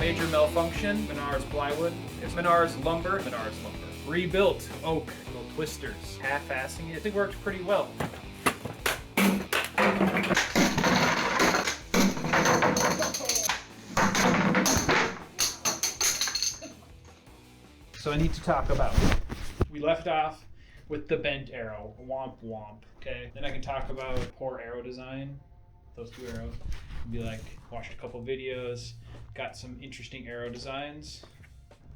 Major malfunction, Menards plywood. It's Menards lumber, Menards lumber. Rebuilt oak, little twisters. Half-assing it. It worked pretty well. So I need to talk about, we left off with the bent arrow, womp womp, okay? Then I can talk about poor arrow design, those two arrows. Be like, watched a couple videos, got some interesting arrow designs.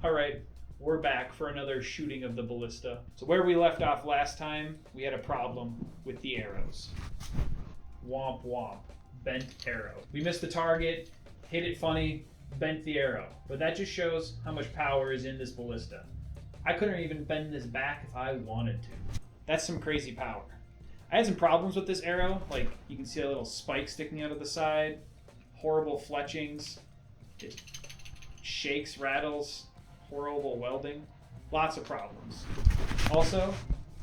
All right, we're back for another shooting of the ballista. So where we left off last time, we had a problem with the arrows. Womp womp, bent arrow. We missed the target, hit it funny, bent the arrow. But that just shows how much power is in this ballista. I couldn't even bend this back if I wanted to. That's some crazy power. I had some problems with this arrow. Like, you can see a little spike sticking out of the side. Horrible fletchings. It shakes, rattles. Horrible welding. Lots of problems. Also,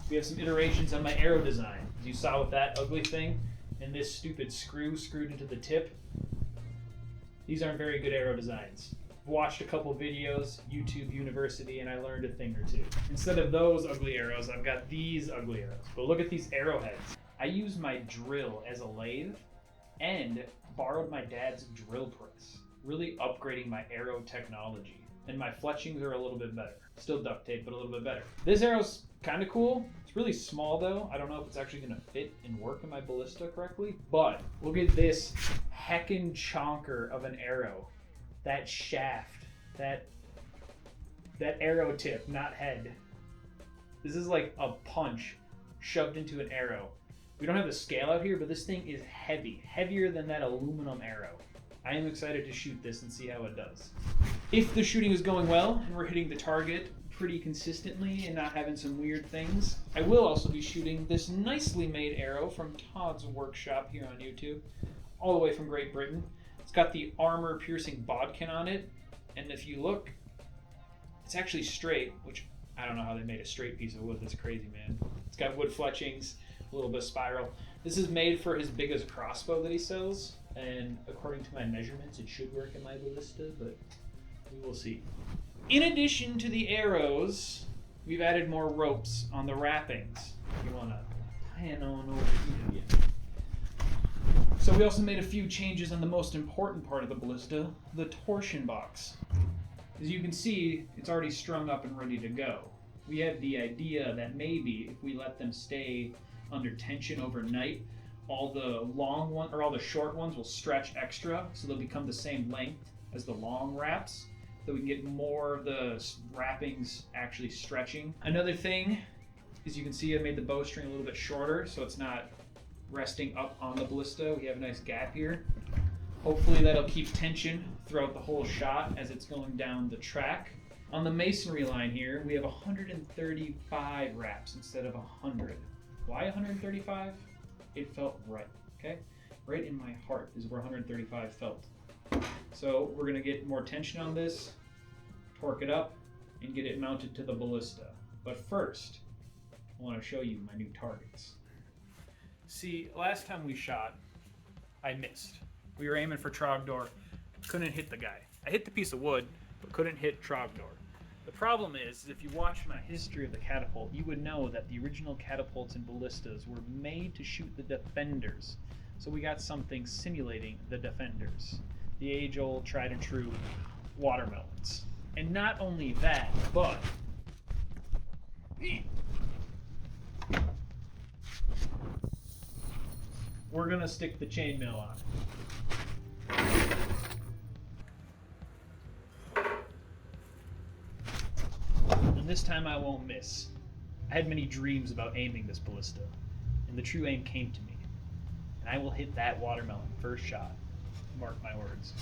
we have some iterations on my arrow design. As you saw with that ugly thing, and this stupid screw screwed into the tip. These aren't very good arrow designs. I've watched a couple videos, YouTube University, and I learned a thing or two. Instead of those ugly arrows, I've got these ugly arrows. But look at these arrowheads. I used my drill as a lathe and borrowed my dad's drill press, really upgrading my arrow technology. And my fletchings are a little bit better. Still duct tape, but a little bit better. This arrow's kind of cool. It's really small though. I don't know if it's actually gonna fit and work in my ballista correctly. But look at this heckin' chonker of an arrow. That shaft, that arrow tip, not head. This is like a punch shoved into an arrow. We don't have the scale out here, but this thing is heavy, heavier than that aluminum arrow. I am excited to shoot this and see how it does. If the shooting is going well and we're hitting the target pretty consistently and not having some weird things, I will also be shooting this nicely made arrow from Todd's Workshop here on YouTube, all the way from Great Britain. It's got the armor-piercing bodkin on it, and if you look, it's actually straight, which I don't know how they made a straight piece of wood. That's crazy, man. It's got wood fletchings, a little bit of spiral. This is made for his biggest crossbow that he sells, and according to my measurements, it should work in my ballista, but we will see. In addition to the arrows, we've added more ropes on the wrappings. You want to pan on over here. So we also made a few changes on the most important part of the ballista, the torsion box. As you can see, it's already strung up and ready to go. We have the idea that maybe if we let them stay under tension overnight, all the long one or all the short ones will stretch extra, so they'll become the same length as the long wraps, so we can get more of the wrappings actually stretching. Another thing is you can see I made the bowstring a little bit shorter, so it's not resting up on the ballista. We have a nice gap here. Hopefully that'll keep tension throughout the whole shot as it's going down the track. On the masonry line here, we have 135 wraps instead of 100. Why 135? It felt right, okay? Right in my heart is where 135 felt. So we're gonna get more tension on this, torque it up, and get it mounted to the ballista. But first, I wanna show you my new targets. See, last time we shot, I missed. We were aiming for Trogdor, couldn't hit the guy. I hit the piece of wood, but couldn't hit Trogdor. The problem is, if you watch my history of the catapult, you would know that the original catapults and ballistas were made to shoot the defenders. So we got something simulating the defenders. The age-old, tried-and-true watermelons. And not only that, but we're gonna stick the chainmail on. And this time I won't miss. I had many dreams about aiming this ballista, and the true aim came to me. And I will hit that watermelon first shot. Mark my words.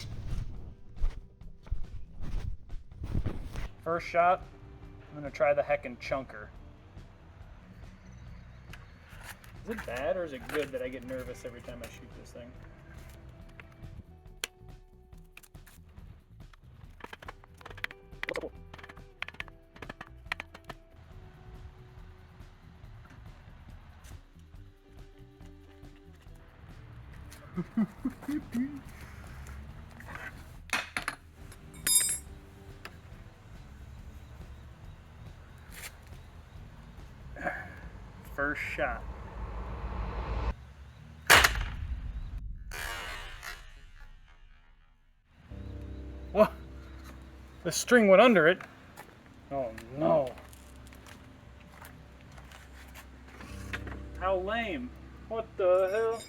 First shot, I'm gonna try the heckin' chunker. Is it bad or is it good that I get nervous every time I shoot this thing? First shot. What? The string went under it. Oh no. How lame. What the hell?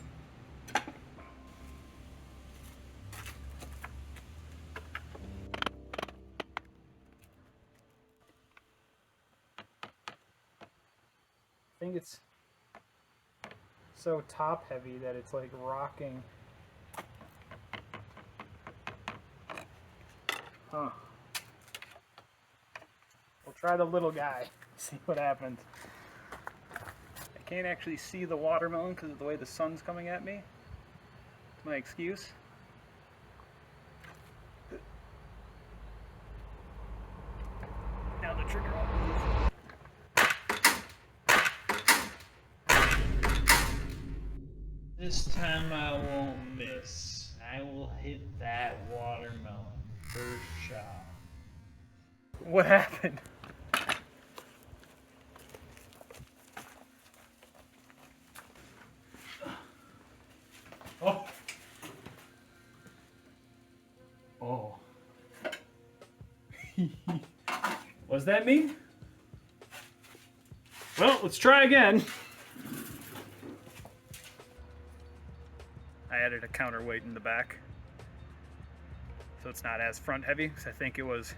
I think it's so top heavy that it's like rocking. Huh. We'll try the little guy, see what happens. I can't actually see the watermelon because of the way the sun's coming at me. That's my excuse. Now the trigger won't move. This time I won't miss. I will hit that watermelon first shot. What happened? Oh. Oh. Was that me? Well, let's try again. I added a counterweight in the back, so it's not as front heavy, because I think it was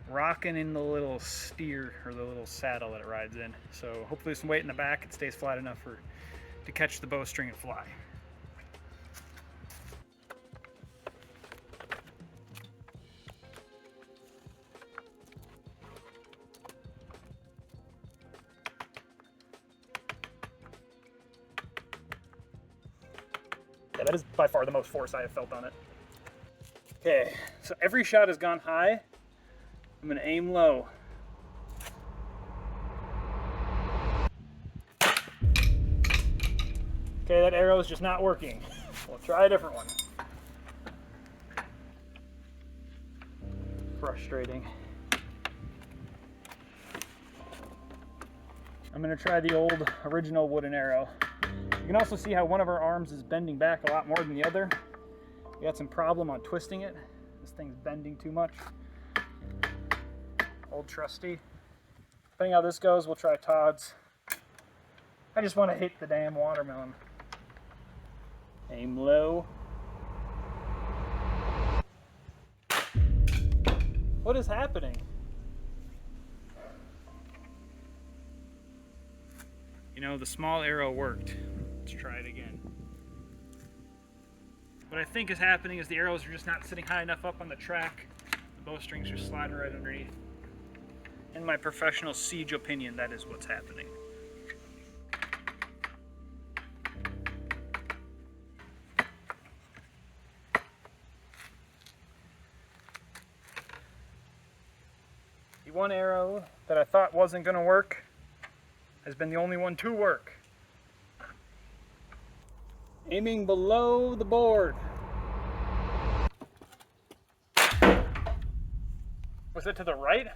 rocking in the little steer, or the little saddle that it rides in. So hopefully there's some weight in the back, it stays flat enough to catch the bowstring and fly. Yeah, that is by far the most force I have felt on it. Okay, so every shot has gone high. I'm gonna aim low. Okay, that arrow is just not working. We'll try a different one. Frustrating. I'm gonna try the old original wooden arrow. You can also see how one of our arms is bending back a lot more than the other. We got some problem on twisting it. This thing's bending too much. Old trusty. Depending how this goes, we'll try Todd's. I just want to hit the damn watermelon. Aim low. What is happening? You know, the small arrow worked. Let's try it again. What I think is happening is the arrows are just not sitting high enough up on the track. The bowstrings are sliding right underneath. In my professional siege opinion, that is what's happening. The one arrow that I thought wasn't going to work has been the only one to work. Aiming below the board. Was it to the right?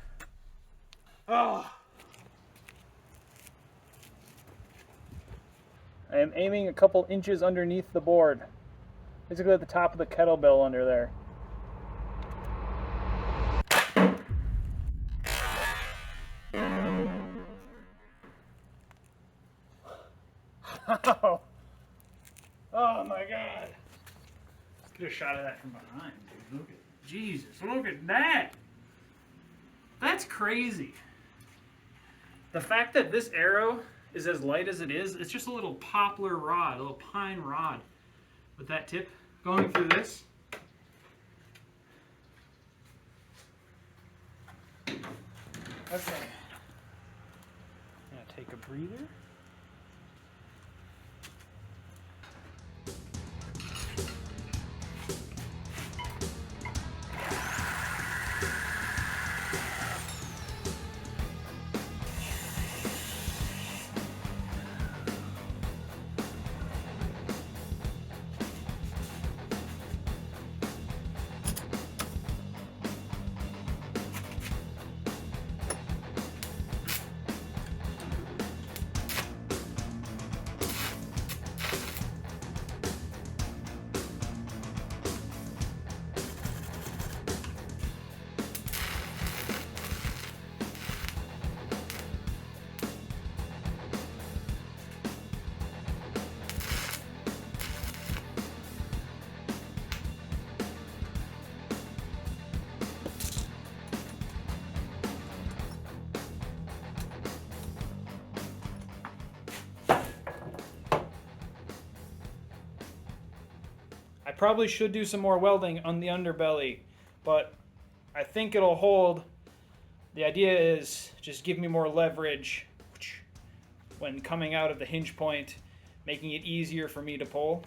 Oh. I am aiming a couple inches underneath the board. Basically at the top of the kettlebell under there. Oh. Oh my God. Let's get a shot of that from behind, dude. Look at Jesus, look at that. That's crazy. The fact that this arrow is as light as it is, it's just a little poplar rod, a little pine rod with that tip going through this. Okay. I'm gonna take a breather. probably should do some more welding on the underbelly, but I think it'll hold. The idea is just give me more leverage when coming out of the hinge point, making it easier for me to pull.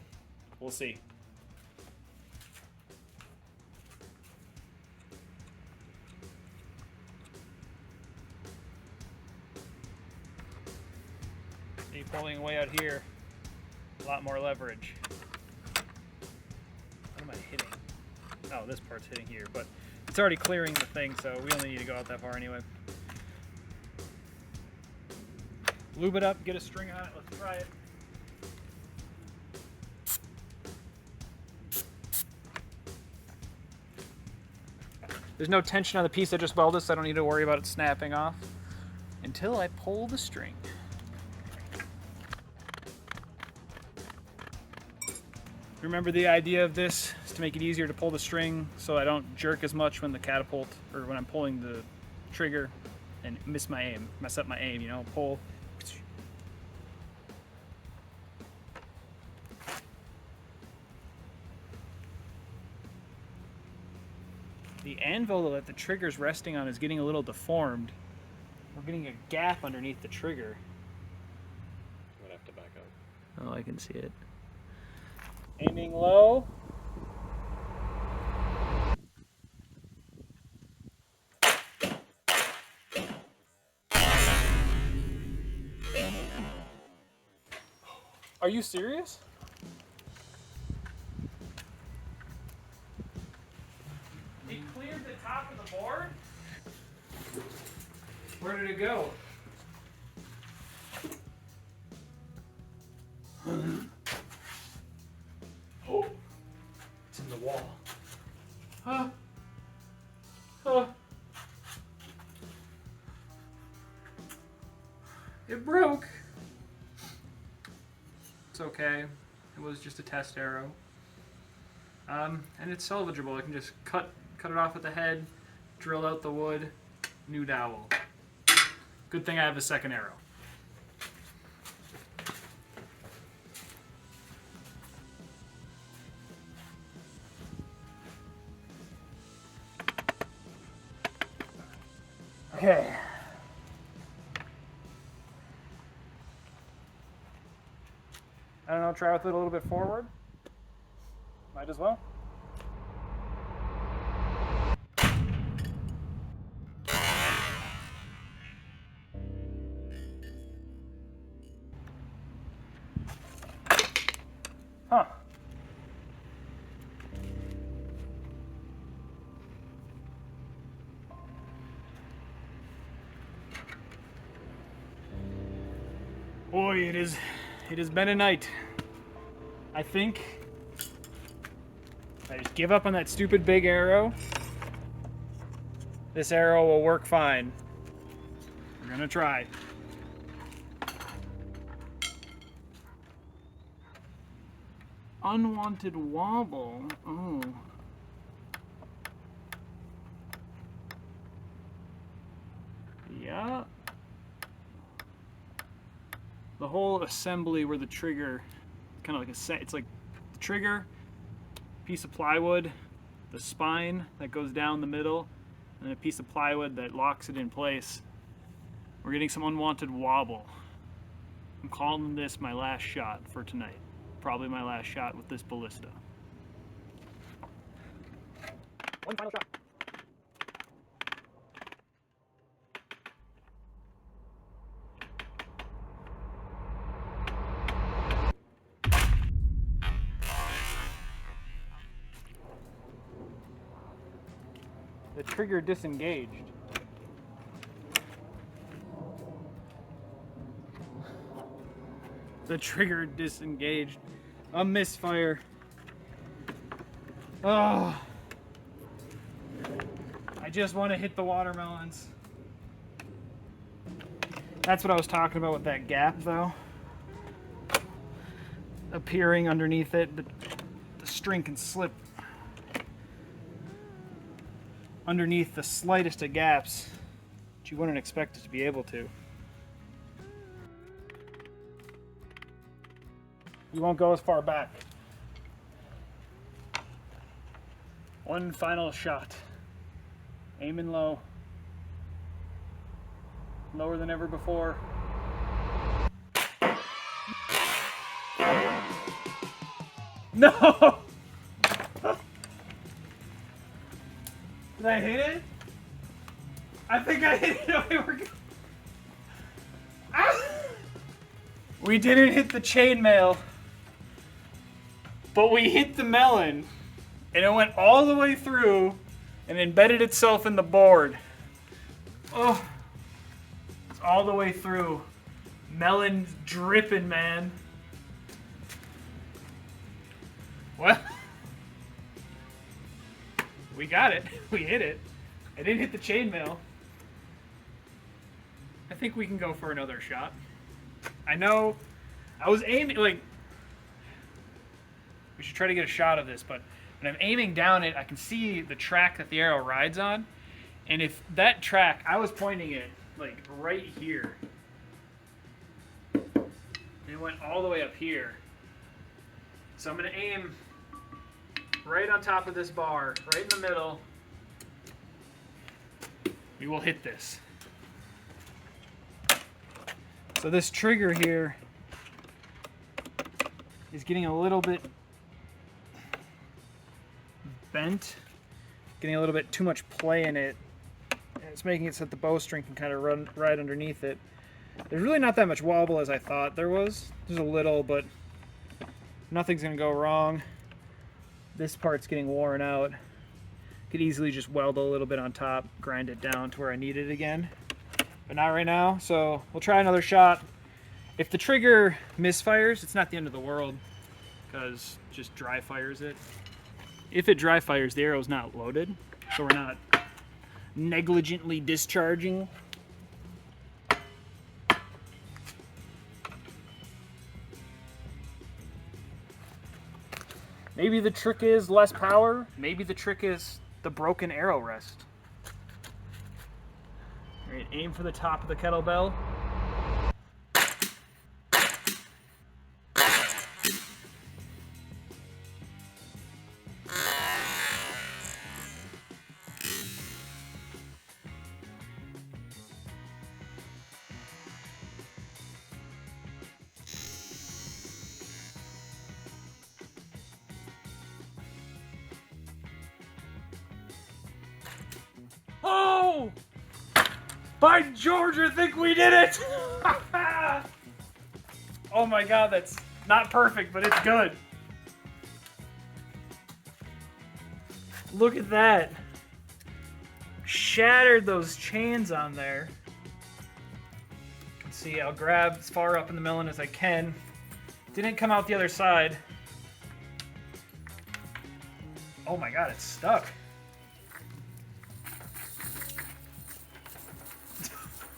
We'll see. See, pulling away out here, a lot more leverage. What am I hitting? Oh, this part's hitting here, but it's already clearing the thing, so we only need to go out that far anyway. Lube it up, get a string on it, let's try it. There's no tension on the piece I just welded, so I don't need to worry about it snapping off until I pull the string. Remember, the idea of this is to make it easier to pull the string so I don't jerk as much when the catapult, or when I'm pulling the trigger and mess up my aim, you know, pull. The anvil that the trigger's resting on is getting a little deformed. We're getting a gap underneath the trigger. I'm gonna have to back up. Oh, I can see it. Aiming low. Are you serious? It cleared the top of the board? Where did it go? Oh, it's in the wall. Huh? Huh? It broke. It's okay. It was just a test arrow. And it's salvageable. I can just cut it off at the head, drill out the wood, new dowel. Good thing I have a second arrow. Okay. I don't know, try with it a little bit forward. Might as well. Huh. Boy, it has been a night. I think I just give up on that stupid big arrow. This arrow will work fine. We're gonna try. Unwanted wobble. Oh. Yeah. The whole assembly where the trigger, kind of like a set, it's like the trigger, piece of plywood, the spine that goes down the middle, and a piece of plywood that locks it in place. We're getting some unwanted wobble. I'm calling this my last shot for tonight. Probably my last shot with this ballista. One final shot. The trigger disengaged. The trigger disengaged. A misfire. Oh. I just want to hit the watermelons. That's what I was talking about with that gap, though. Appearing underneath it, the string can slip underneath the slightest of gaps, but you wouldn't expect it to be able to. You won't go as far back. One final shot. Aiming low. Lower than ever before. No! Did I hit it? I think I hit it. Okay, we're good. Ah! We didn't hit the chainmail, but we hit the melon, and it went all the way through and embedded itself in the board. Oh, it's all the way through. Melon's dripping, man. Well, we got it. We hit it. I didn't hit the chainmail. I think we can go for another shot. I know I was aiming, like, we should try to get a shot of this, but when I'm aiming down it, I can see the track that the arrow rides on. And if that track, I was pointing it, like, right here. And it went all the way up here. So I'm going to aim right on top of this bar, right in the middle. We will hit this. So this trigger here is getting a little bit bent, getting a little bit too much play in it. And it's making it so that the bowstring can kind of run right underneath it. There's really not that much wobble as I thought there was. There's a little, but nothing's going to go wrong. This part's getting worn out. Could easily just weld a little bit on top, grind it down to where I need it again. But not right now, so we'll try another shot. If the trigger misfires, it's not the end of the world, because just dry fires it. If it dry fires, the arrow's not loaded, so we're not negligently discharging. Maybe the trick is less power. Maybe the trick is the broken arrow rest. All right, aim for the top of the kettlebell. Oh! By George, I think we did it! Oh my god, that's not perfect, but it's good. Look at that. Shattered those chains on there. Let's see, I'll grab as far up in the melon as I can. Didn't come out the other side. Oh my god, it's stuck.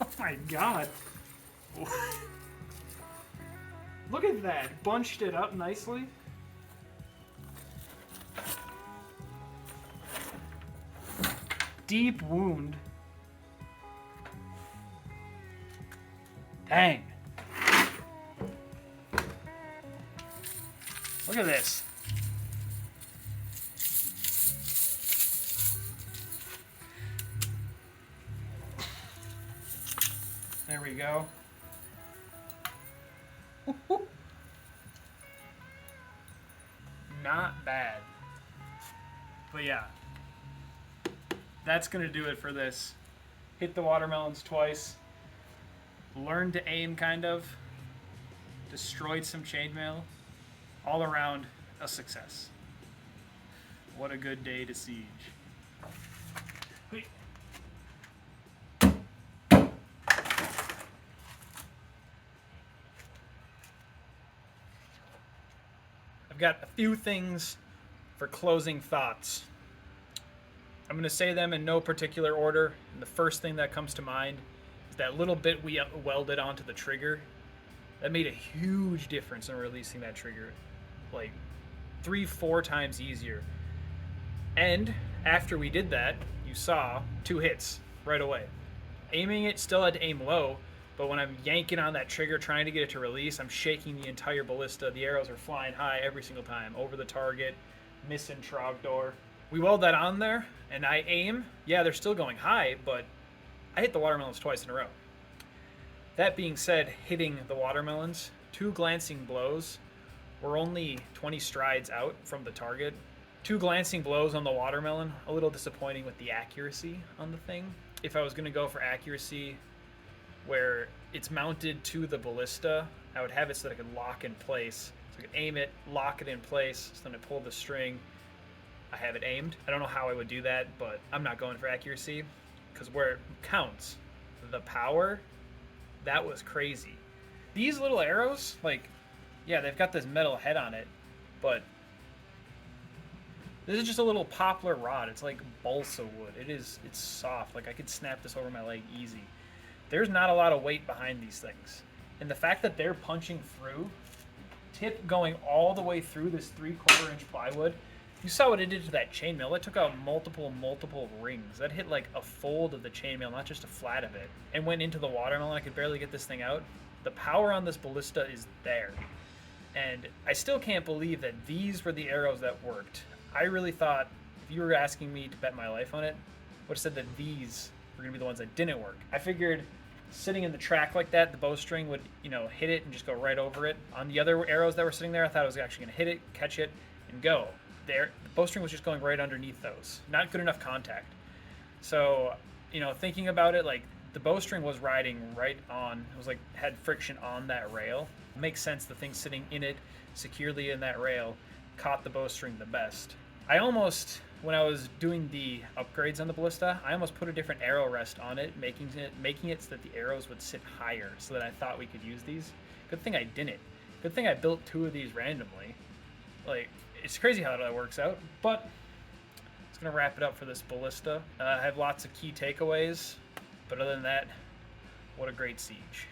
Oh my god. Look at that. Bunched it up nicely. Deep wound. Dang. Look at this. There we go. Not bad. But yeah. That's going to do it for this. Hit the watermelons twice. Learned to aim, kind of. Destroyed some chainmail. All around, a success. What a good day to siege. I've got a few things for closing thoughts. I'm going to say them in no particular order. And the first thing that comes to mind is that little bit we welded onto the trigger. That made a huge difference in releasing that trigger. Like 3-4 times easier. And after we did that, you saw 2 hits right away. Aiming it, still had to aim low, but when I'm yanking on that trigger trying to get it to release, I'm shaking the entire ballista. The arrows are flying high every single time. Over the target, missing Trogdor. we weld that on there, and I aim. Yeah, they're still going high, but I hit the watermelons twice in a row. That being said, hitting the watermelons, 2 glancing blows, were only 20 strides out from the target. 2 glancing blows on the watermelon, a little disappointing with the accuracy on the thing. If I was going to go for accuracy where it's mounted to the ballista, I would have it so that I could lock in place. So I could aim it, lock it in place, so then I pull the string, I have it aimed. I don't know how I would do that, but I'm not going for accuracy because where it counts, the power, that was crazy. These little arrows, like, yeah, they've got this metal head on it, but this is just a little poplar rod. It's like balsa wood. It's soft. Like, I could snap this over my leg easy. There's not a lot of weight behind these things. And the fact that they're punching through, tip going all the way through this 3/4 inch plywood, you saw what it did to that chainmail. It took out multiple rings. That hit like a fold of the chainmail, not just a flat of it, and went into the watermelon. I could barely get this thing out. The power on this ballista is there. And I still can't believe that these were the arrows that worked. I really thought, if you were asking me to bet my life on it, I would have said that these were going to be the ones that didn't work. I figured sitting in the track like that, the bowstring would, hit it and just go right over it. On the other arrows that were sitting there, I thought it was actually going to hit it, catch it, and go. The bowstring was just going right underneath those. Not good enough contact. So, thinking about it, like, the bowstring was riding right on, it was like, had friction on that rail. It makes sense the thing sitting in it, securely in that rail, caught the bowstring the best. I almost, when I was doing the upgrades on the ballista, I almost put a different arrow rest on it, making it so that the arrows would sit higher, so that I thought we could use these. Good thing I didn't. Good thing I built 2 of these randomly. Like, it's crazy how that works out, but it's gonna wrap it up for this ballista. I have lots of key takeaways, but other than that, what a great siege.